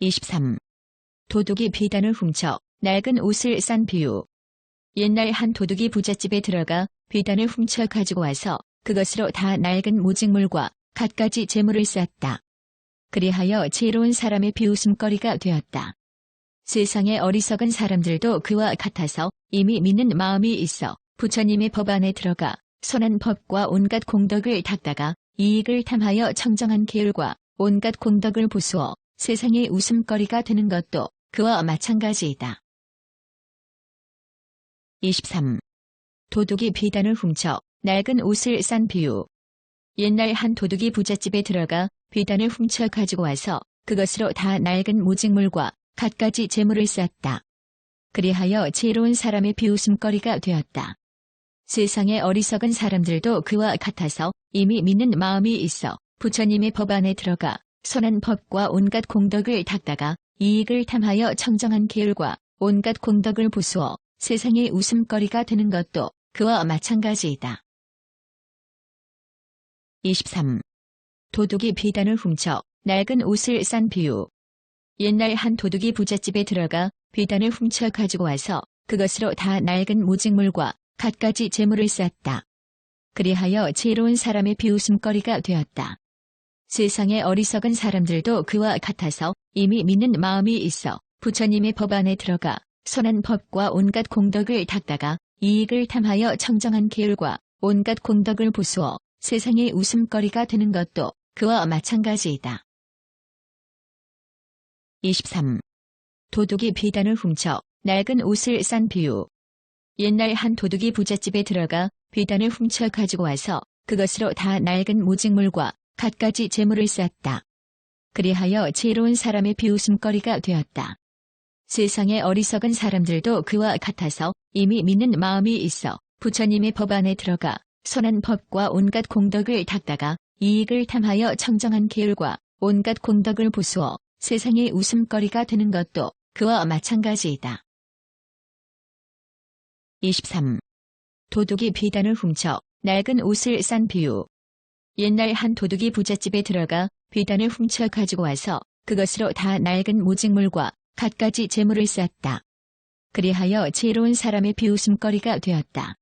23. 도둑이 비단을 훔쳐 낡은 옷을 싼 비유. 옛날 한 도둑이 부잣집에 들어가 비단을 훔쳐 가지고 와서 그것으로 다 낡은 모직물과 갖가지 재물을 쌌다. 그리하여 지혜로운 사람의 비웃음거리가 되었다. 세상의 어리석은 사람들도 그와 같아서 이미 믿는 마음이 있어 부처님의 법 안에 들어가 선한 법과 온갖 공덕을 닦다가 이익을 탐하여 청정한 계율과 온갖 공덕을 보수어 세상의 웃음거리가 되는 것도 그와 마찬가지이다. 23. 도둑이 비단을 훔쳐 낡은 옷을 싼 비유. 옛날 한 도둑이 부잣집에 들어가 비단을 훔쳐 가지고 와서 그것으로 다 낡은 모직물과 갖가지 재물을 쌌다. 그리하여 지혜로운 사람의 비웃음거리가 되었다. 세상의 어리석은 사람들도 그와 같아서 이미 믿는 마음이 있어 부처님의 법 안에 들어가 선한 법과 온갖 공덕을 닦다가 이익을 탐하여 청정한 계율과 온갖 공덕을 보수어 세상의 웃음거리가 되는 것도 그와 마찬가지이다. 23. 도둑이 비단을 훔쳐 낡은 옷을 싼 비유. 옛날 한 도둑이 부잣집에 들어가 비단을 훔쳐 가지고 와서 그것으로 다 낡은 모직물과 갖가지 재물을 쌌다. 그리하여 지혜로운 사람의 비웃음거리가 되었다. 세상의 어리석은 사람들도 그와 같아서 이미 믿는 마음이 있어 부처님의 법 안에 들어가 선한 법과 온갖 공덕을 닦다가 이익을 탐하여 청정한 계율과 온갖 공덕을 보수어 세상의 웃음거리가 되는 것도 그와 마찬가지이다. 23. 도둑이 비단을 훔쳐 낡은 옷을 싼 비유. 옛날 한 도둑이 부잣집에 들어가 비단을 훔쳐 가지고 와서 그것으로 다 낡은 모직물과 갖가지 재물을 쌌다. 그리하여 지혜로운 사람의 비웃음거리가 되었다. 세상의 어리석은 사람들도 그와 같아서 이미 믿는 마음이 있어 부처님의 법 안에 들어가 선한 법과 온갖 공덕을 닦다가 이익을 탐하여 청정한 계율과 온갖 공덕을 보수어 세상의 웃음거리가 되는 것도 그와 마찬가지이다. 23. 도둑이 비단을 훔쳐 낡은 옷을 싼 비유. 옛날 한 도둑이 부잣집에 들어가 비단을 훔쳐 가지고 와서 그것으로 다 낡은 모직물과 갖가지 재물을 쌌다. 그리하여 지혜로운 사람의 비웃음거리가 되었다.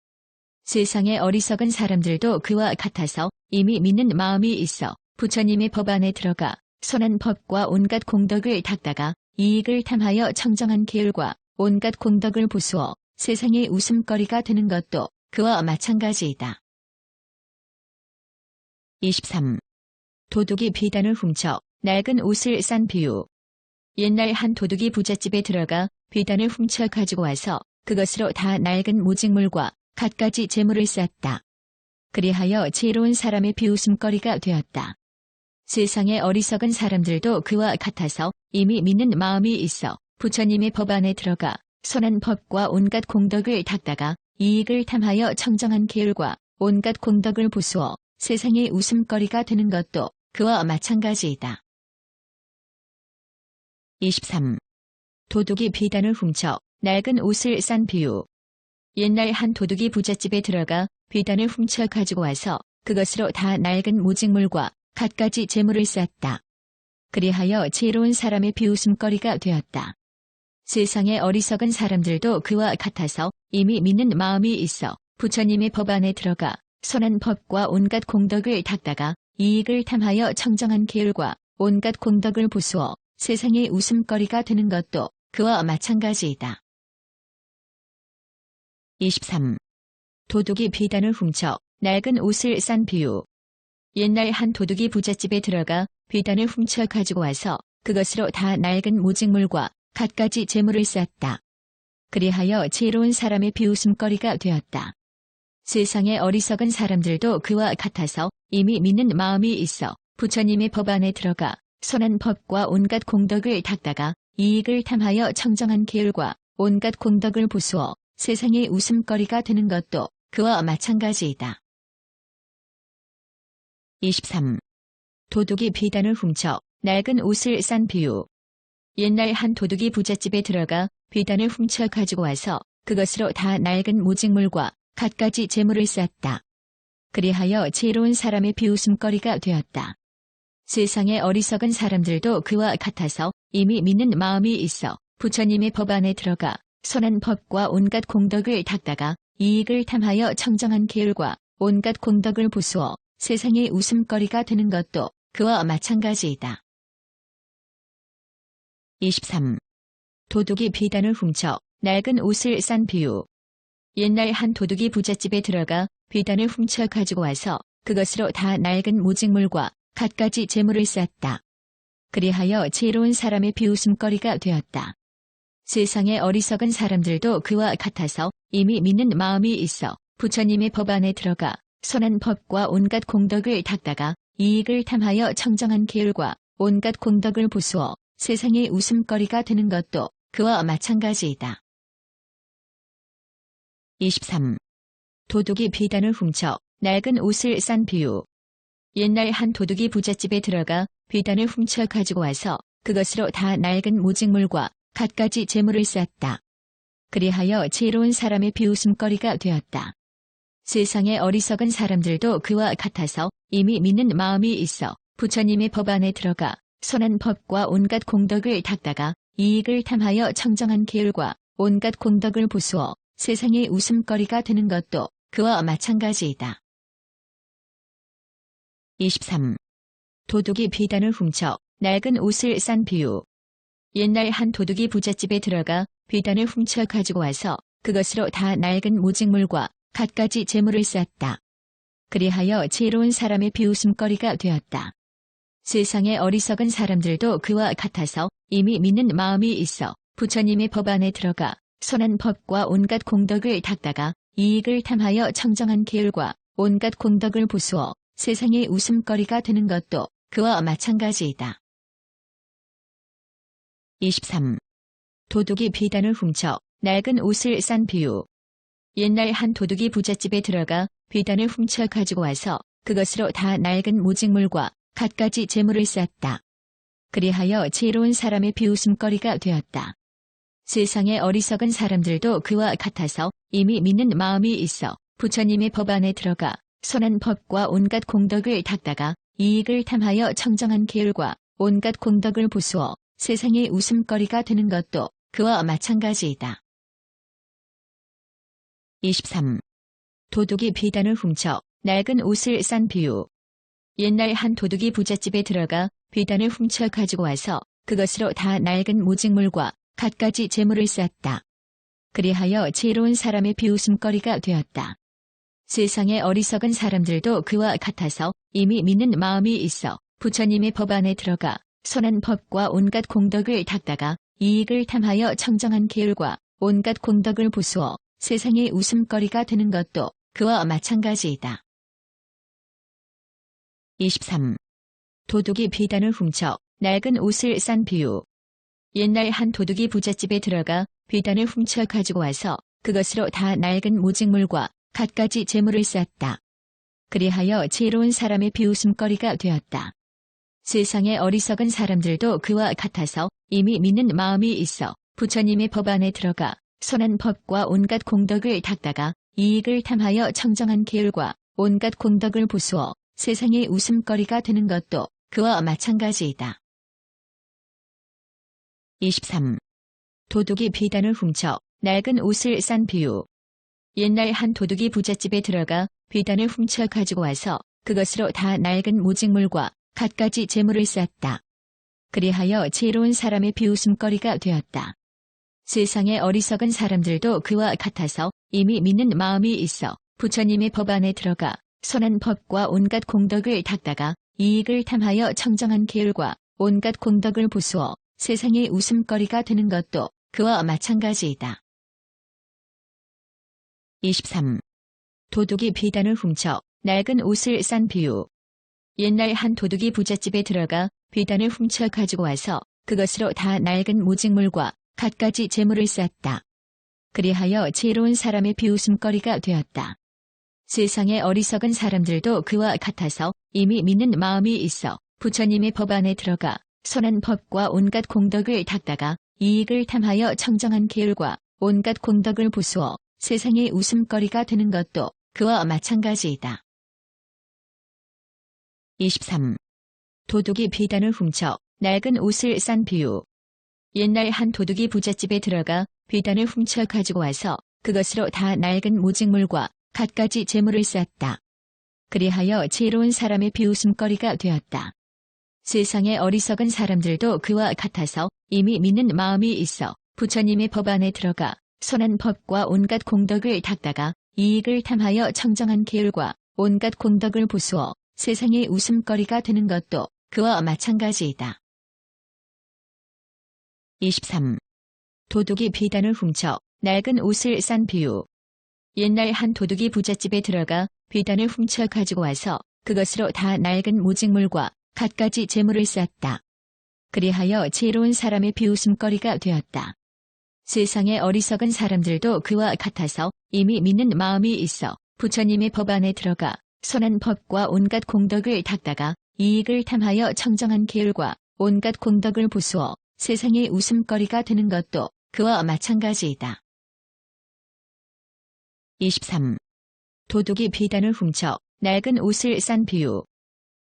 세상의 어리석은 사람들도 그와 같아서 이미 믿는 마음이 있어 부처님의 법 안에 들어가 선한 법과 온갖 공덕을 닦다가 이익을 탐하여 청정한 계율과 온갖 공덕을 보수어 세상의 웃음거리가 되는 것도 그와 마찬가지이다. 23. 도둑이 비단을 훔쳐 낡은 옷을 싼 비유. 옛날 한 도둑이 부잣집에 들어가 비단을 훔쳐 가지고 와서 그것으로 다 낡은 모직물과 갖가지 재물을 쌌다. 그리하여 지혜로운 사람의 비웃음거리가 되었다. 세상의 어리석은 사람들도 그와 같아서 이미 믿는 마음이 있어 부처님의 법 안에 들어가 선한 법과 온갖 공덕을 닦다가 이익을 탐하여 청정한 계율과 온갖 공덕을 보수어 세상의 웃음거리가 되는 것도 그와 마찬가지이다. 23. 도둑이 비단을 훔쳐 낡은 옷을 싼 비유. 옛날 한 도둑이 부잣집에 들어가 비단을 훔쳐 가지고 와서 그것으로 다 낡은 모직물과 갖가지 재물을 쌌다. 그리하여 지혜로운 사람의 비웃음거리가 되었다. 세상의 어리석은 사람들도 그와 같아서 이미 믿는 마음이 있어 부처님의 법 안에 들어가 선한 법과 온갖 공덕을 닦다가 이익을 탐하여 청정한 계율과 온갖 공덕을 보수어 세상의 웃음거리가 되는 것도 그와 마찬가지이다. 23. 도둑이 비단을 훔쳐 낡은 옷을 싼 비유. 옛날 한 도둑이 부잣집에 들어가 비단을 훔쳐 가지고 와서 그것으로 다 낡은 모직물과 갖가지 재물을 쌌다. 그리하여 지혜로운 사람의 비웃음거리가 되었다. 세상의 어리석은 사람들도 그와 같아서 이미 믿는 마음이 있어 부처님의 법 안에 들어가 선한 법과 온갖 공덕을 닦다가 이익을 탐하여 청정한 계율과 온갖 공덕을 보수어 세상의 웃음거리가 되는 것도 그와 마찬가지이다. 23. 도둑이 비단을 훔쳐 낡은 옷을 싼 비유. 옛날 한 도둑이 부잣집에 들어가 비단을 훔쳐 가지고 와서 그것으로 다 낡은 모직물과 갖가지 재물을 쌌다. 그리하여 지혜로운 사람의 비웃음거리가 되었다. 세상의 어리석은 사람들도 그와 같아서 이미 믿는 마음이 있어 부처님의 법안에 들어가 선한 법과 온갖 공덕을 닦다가 이익을 탐하여 청정한 계율과 온갖 공덕을 보수어 세상의 웃음거리가 되는 것도 그와 마찬가지이다. 23. 도둑이 비단을 훔쳐 낡은 옷을 싼 비유. 옛날 한 도둑이 부잣집에 들어가 비단을 훔쳐 가지고 와서 그것으로 다 낡은 모직물과 갖가지 재물을 쌌다. 그리하여 지혜로운 사람의 비웃음거리가 되었다. 세상의 어리석은 사람들도 그와 같아서 이미 믿는 마음이 있어 부처님의 법안에 들어가 선한 법과 온갖 공덕을 닦다가 이익을 탐하여 청정한 계율과 온갖 공덕을 보수어 세상의 웃음거리가 되는 것도 그와 마찬가지이다. 23. 도둑이 비단을 훔쳐 낡은 옷을 싼 비유. 옛날 한 도둑이 부잣집에 들어가 비단을 훔쳐 가지고 와서 그것으로 다 낡은 모직물과 갖가지 재물을 쌌다. 그리하여 지혜로운 사람의 비웃음거리가 되었다. 세상의 어리석은 사람들도 그와 같아서 이미 믿는 마음이 있어 부처님의 법안에 들어가 선한 법과 온갖 공덕을 닦다가 이익을 탐하여 청정한 계율과 온갖 공덕을 보수어 세상의 웃음거리가 되는 것도 그와 마찬가지이다. 23. 도둑이 비단을 훔쳐 낡은 옷을 싼 비유. 옛날 한 도둑이 부잣집에 들어가 비단을 훔쳐 가지고 와서 그것으로 다 낡은 모직물과 갖가지 재물을 쌌다. 그리하여 지혜로운 사람의 비웃음거리가 되었다. 세상의 어리석은 사람들도 그와 같아서 이미 믿는 마음이 있어 부처님의 법안에 들어가 선한 법과 온갖 공덕을 닦다가 이익을 탐하여 청정한 계율과 온갖 공덕을 보수어 세상의 웃음거리가 되는 것도 그와 마찬가지이다. 23. 도둑이 비단을 훔쳐 낡은 옷을 싼 비유. 옛날 한 도둑이 부잣집에 들어가 비단을 훔쳐 가지고 와서 그것으로 다 낡은 모직물과 갖가지 재물을 쌌다. 그리하여 지혜로운 사람의 비웃음거리가 되었다. 세상의 어리석은 사람들도 그와 같아서 이미 믿는 마음이 있어 부처님의 법안에 들어가 선한 법과 온갖 공덕을 닦다가 이익을 탐하여 청정한 계율과 온갖 공덕을 보수어 세상의 웃음거리가 되는 것도 그와 마찬가지이다. 23. 도둑이 비단을 훔쳐 낡은 옷을 싼 비유. 옛날 한 도둑이 부잣집에 들어가 비단을 훔쳐 가지고 와서 그것으로 다 낡은 모직물과 갖가지 재물을 쌌다. 그리하여 지혜로운 사람의 비웃음거리가 되었다. 세상의 어리석은 사람들도 그와 같아서 이미 믿는 마음이 있어 부처님의 법안에 들어가 선한 법과 온갖 공덕을 닦다가 이익을 탐하여 청정한 계율과 온갖 공덕을 보수어 세상의 웃음거리가 되는 것도 그와 마찬가지이다. 23. 도둑이 비단을 훔쳐 낡은 옷을 싼 비유. 옛날 한 도둑이 부잣집에 들어가 비단을 훔쳐 가지고 와서 그것으로 다 낡은 모직물과 갖가지 재물을 쌌다. 그리하여 지혜로운 사람의 비웃음거리가 되었다. 세상의 어리석은 사람들도 그와 같아서 이미 믿는 마음이 있어 부처님의 법안에 들어가 선한 법과 온갖 공덕을 닦다가 이익을 탐하여 청정한 계율과 온갖 공덕을 보수어 세상의 웃음거리가 되는 것도 그와 마찬가지이다. 23. 도둑이 비단을 훔쳐 낡은 옷을 싼 비유. 옛날 한 도둑이 부잣집에 들어가 비단을 훔쳐 가지고 와서 그것으로 다 낡은 모직물과 갖가지 재물을 쌌다. 그리하여 지혜로운 사람의 비웃음거리가 되었다. 세상의 어리석은 사람들도 그와 같아서 이미 믿는 마음이 있어 부처님의 법안에 들어가 선한 법과 온갖 공덕을 닦다가 이익을 탐하여 청정한 계율과 온갖 공덕을 보수어 세상의 웃음거리가 되는 것도 그와 마찬가지이다. 23. 도둑이 비단을 훔쳐 낡은 옷을 싼 비유. 옛날 한 도둑이 부잣집에 들어가 비단을 훔쳐 가지고 와서 그것으로 다 낡은 모직물과 갖가지 재물을 쌌다. 그리하여 지혜로운 사람의 비웃음거리가 되었다. 세상의 어리석은 사람들도 그와 같아서 이미 믿는 마음이 있어 부처님의 법안에 들어가 선한 법과 온갖 공덕을 닦다가 이익을 탐하여 청정한 계율과 온갖 공덕을 보수어 세상의 웃음거리가 되는 것도 그와 마찬가지이다. 23. 도둑이 비단을 훔쳐 낡은 옷을 싼 비유. 옛날 한 도둑이 부잣집에 들어가 비단을 훔쳐 가지고 와서 그것으로 다 낡은 모직물과 갖가지 재물을 쌌다. 그리하여 지혜로운 사람의 비웃음거리가 되었다. 세상의 어리석은 사람들도 그와 같아서 이미 믿는 마음이 있어 부처님의 법 안에 들어가 선한 법과 온갖 공덕을 닦다가 이익을 탐하여 청정한 계율과 온갖 공덕을 보수어 세상의 웃음거리가 되는 것도 그와 마찬가지이다. 23. 도둑이 비단을 훔쳐 낡은 옷을 싼 비유. 옛날 한 도둑이 부잣집에 들어가 비단을 훔쳐 가지고 와서 그것으로 다 낡은 모직물과 갖가지 재물을 쌌다. 그리하여 지혜로운 사람의 비웃음거리가 되었다. 세상의 어리석은 사람들도 그와 같아서 이미 믿는 마음이 있어 부처님의 법 안에 들어가 선한 법과 온갖 공덕을 닦다가 이익을 탐하여 청정한 계율과 온갖 공덕을 보수어 세상의 웃음거리가 되는 것도 그와 마찬가지이다. 23. 도둑이 비단을 훔쳐 낡은 옷을 싼 비유.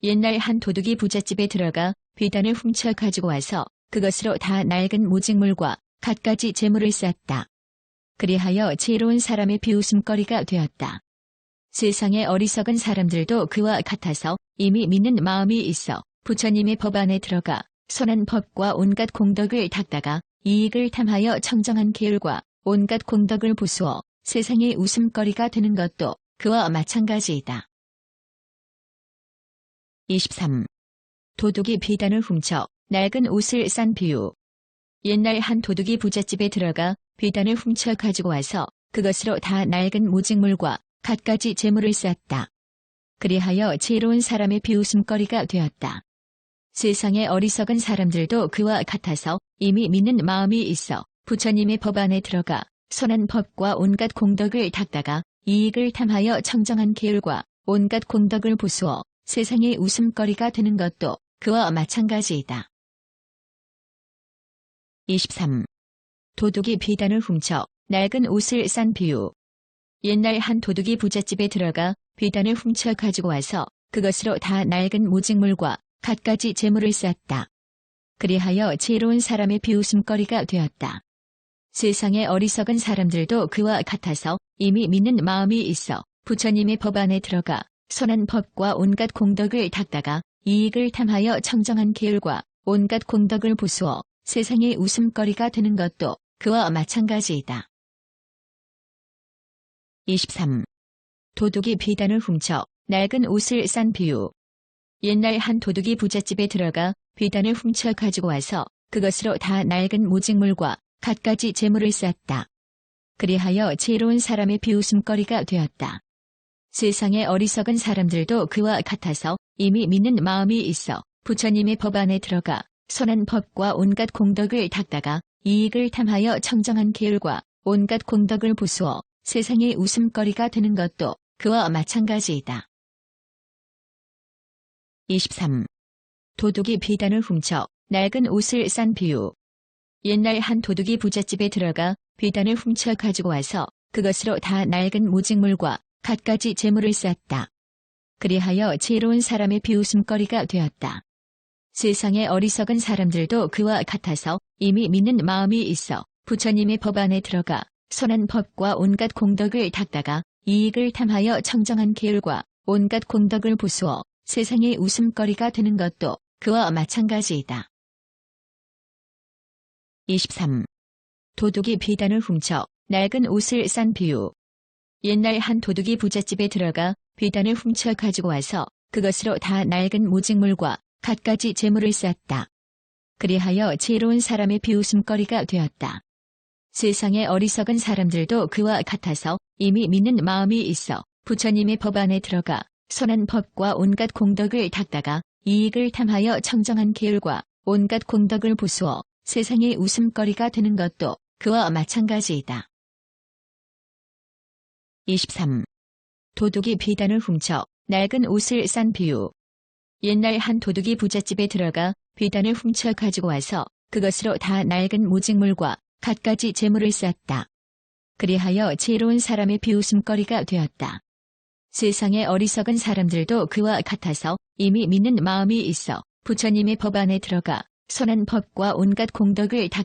옛날 한 도둑이 부잣집에 들어가 비단을 훔쳐 가지고 와서 그것으로 다 낡은 모직물과 갖가지 재물을 쌌다. 그리하여 지혜로운 사람의 비웃음거리가 되었다. 세상의 어리석은 사람들도 그와 같아서 이미 믿는 마음이 있어 부처님의 법 안에 들어가 선한 법과 온갖 공덕을 닦다가 이익을 탐하여 청정한 계율과 온갖 공덕을 보수어 세상의 웃음거리가 되는 것도 그와 마찬가지이다. 23. 도둑이 비단을 훔쳐 낡은 옷을 싼 비유. 옛날 한 도둑이 부잣집에 들어가 비단을 훔쳐 가지고 와서 그것으로 다 낡은 모직물과 갖가지 재물을 쌌다. 그리하여 지혜로운 사람의 비웃음거리가 되었다. 세상의 어리석은 사람들도 그와 같아서 이미 믿는 마음이 있어 부처님의 법 안에 들어가 선한 법과 온갖 공덕을 닦다가 이익을 탐하여 청정한 계율과 온갖 공덕을 보수어 세상의 웃음거리가 되는 것도 그와 마찬가지이다. 23. 도둑이 비단을 훔쳐 낡은 옷을 싼 비유. 옛날 한 도둑이 부잣집에 들어가 비단을 훔쳐 가지고 와서 그것으로 다 낡은 모직물과 갖가지 재물을 쌌다. 그리하여 지혜로운 사람의 비웃음거리가 되었다. 세상의 어리석은 사람들도 그와 같아서 이미 믿는 마음이 있어 부처님의 법 안에 들어가 선한 법과 온갖 공덕을 닦다가 이익을 탐하여 청정한 계율과 온갖 공덕을 보수어 세상의 웃음거리가 되는 것도 그와 마찬가지이다. 23. 도둑이 비단을 훔쳐 낡은 옷을 싼 비유. 옛날 한 도둑이 부잣집에 들어가 비단을 훔쳐 가지고 와서 그것으로 다 낡은 모직물과 갖가지 재물을 쌌다. 그리하여 지혜로운 사람의 비웃음거리가 되었다. 세상의 어리석은 사람들도 그와 같아서 이미 믿는 마음이 있어 부처님의 법 안에 들어가 선한 법과 온갖 공덕을 닦다가 이익을 탐하여 청정한 계율과 온갖 공덕을 보수어 세상의 웃음거리가 되는 것도 그와 마찬가지이다. 23. 도둑이 비단을 훔쳐 낡은 옷을 싼 비유. 옛날 한 도둑이 부잣집에 들어가 비단을 훔쳐 가지고 와서 그것으로 다 낡은 모직물과 갖가지 재물을 쌌다. 그리하여 지혜로운 사람의 비웃음거리가 되었다. 세상의 어리석은 사람들도 그와 같아서 이미 믿는 마음이 있어 부처님의 법 안에 들어가 선한 법과 온갖 공덕을 닦다가 이익을 탐하여 청정한 계율과 온갖 공덕을 보수어 세상의 웃음거리가 되는 것도 그와 마찬가지이다. 23. 도둑이 비단을 훔쳐 낡은 옷을 싼 비유. 옛날 한 도둑이 부잣집에 들어가 비단을 훔쳐 가지고 와서 그것으로 다 낡은 모직물과 갖가지 재물을 쌌다. 그리하여 지혜로운 사람의 비웃음거리가 되었다. 세상의 어리석은 사람들도 그와 같아서 이미 믿는 마음이 있어 부처님의 법 안에 들어가 선한 법과 온갖 공덕을 닦다가 이익을 탐하여 청정한 계율과 온갖 공덕을 보수어 세상의 웃음거리가 되는 것도 그와 마찬가지이다. 23. 도둑이 비단을 훔쳐 낡은 옷을 싼 비유. 옛날 한 도둑이 부잣집에 들어가 비단을 훔쳐 가지고 와서 그것으로 다 낡은 모직물과 갖가지 재물을 쌌다. 그리하여 지혜로운 사람의 비웃음거리가 되었다. 세상의 어리석은 사람들도 그와 같아서 이미 믿는 마음이 있어 부처님의 법 안에 들어가 선한 법과 온갖 공덕을 닦았다.